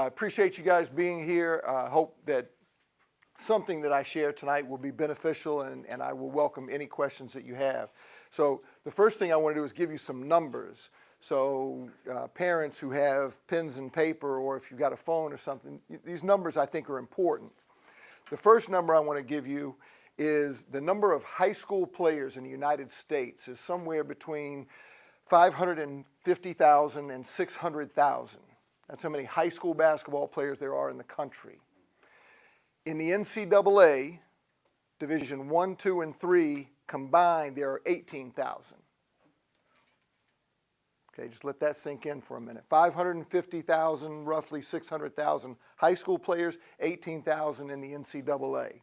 appreciate you guys being here. Hope that something that I share tonight will be beneficial, and I will welcome any questions that you have. So the first thing I want to do is give you some numbers. So parents who have pens and paper, or if you've got a phone or something, these numbers I think are important. The first number I want to give you is the number of high school players in the United States is somewhere between 550,000 and 600,000. That's how many high school basketball players there are in the country. In the NCAA, Division 1, 2, and 3 combined, there are 18,000. Okay, just let that sink in for a minute. 550,000, roughly 600,000 high school players, 18,000 in the NCAA.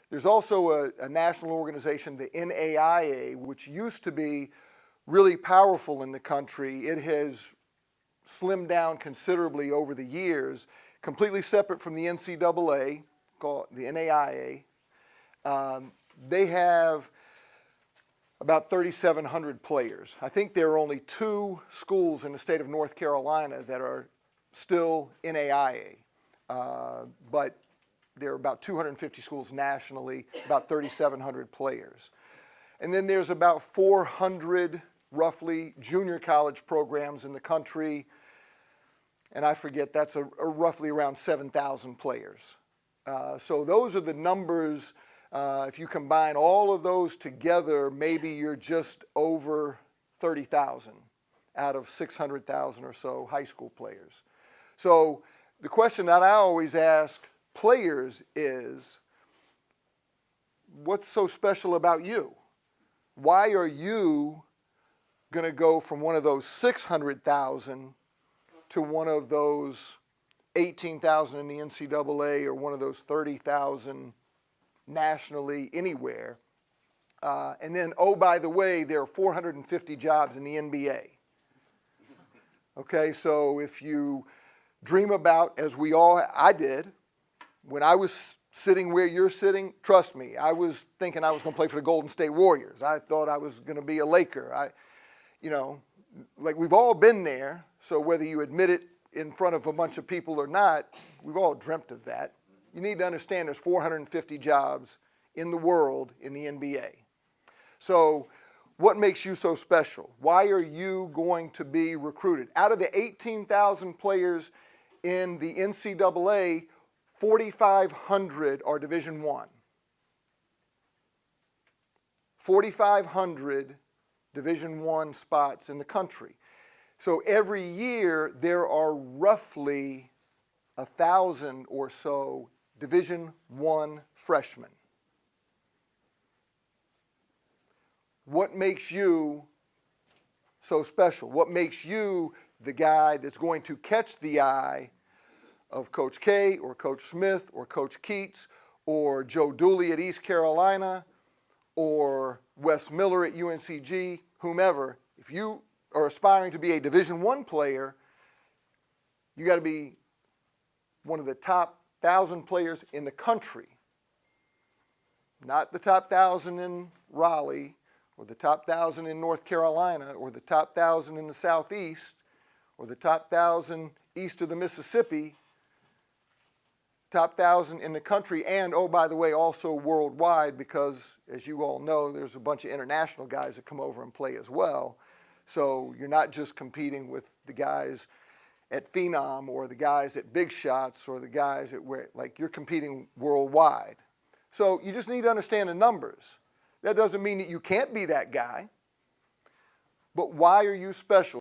There's also a national organization, the NAIA, which used to be really powerful in the country. It has slimmed down considerably over the years, completely separate from the NCAA, called the NAIA. They have about 3,700 players. I think there are only 2 schools in the state of North Carolina that are still NAIA, but there are about 250 schools nationally, about 3,700 players. And then there's about 400, roughly, junior college programs in the country, and I forget, that's roughly around 7,000 players. So those are the numbers. If you combine all of those together, maybe you're just over 30,000 out of 600,000 or so high school players. So the question that I always ask players is, what's so special about you? Why are you going to go from one of those 600,000 to one of those 18,000 in the NCAA, or one of those 30,000 nationally anywhere? And then, oh, by the way, there are 450 jobs in the NBA. Okay, so if you dream about, as I did, when I was sitting where you're sitting, trust me, I was thinking I was going to play for the Golden State Warriors. I thought I was going to be a Laker. Like we've all been there, so whether you admit it in front of a bunch of people or not, we've all dreamt of that. You need to understand there's 450 jobs in the world in the NBA. So what makes you so special? Why are you going to be recruited? Out of the 18,000 players in the NCAA, 4,500 are Division I. 4,500 Division I spots in the country. So every year there are roughly 1,000 or so Division I freshmen. What makes you so special? What makes you the guy that's going to catch the eye of Coach K or Coach Smith or Coach Keats or Joe Dooley at East Carolina or Wes Miller at UNCG, whomever? If you are aspiring to be a Division I player, you got to be one of the top 1,000 players in the country. Not the top 1,000 in Raleigh, or the top 1,000 in North Carolina, or the top 1,000 in the Southeast, or the top 1,000 east of the Mississippi. Top 1,000 in the country, and oh, by the way, also worldwide, because as you all know, there's a bunch of international guys that come over and play as well. So you're not just competing with the guys at Phenom or the guys at Big Shots or the guys at you're competing worldwide. So you just need to understand the numbers. That doesn't mean that you can't be that guy, but why are you special?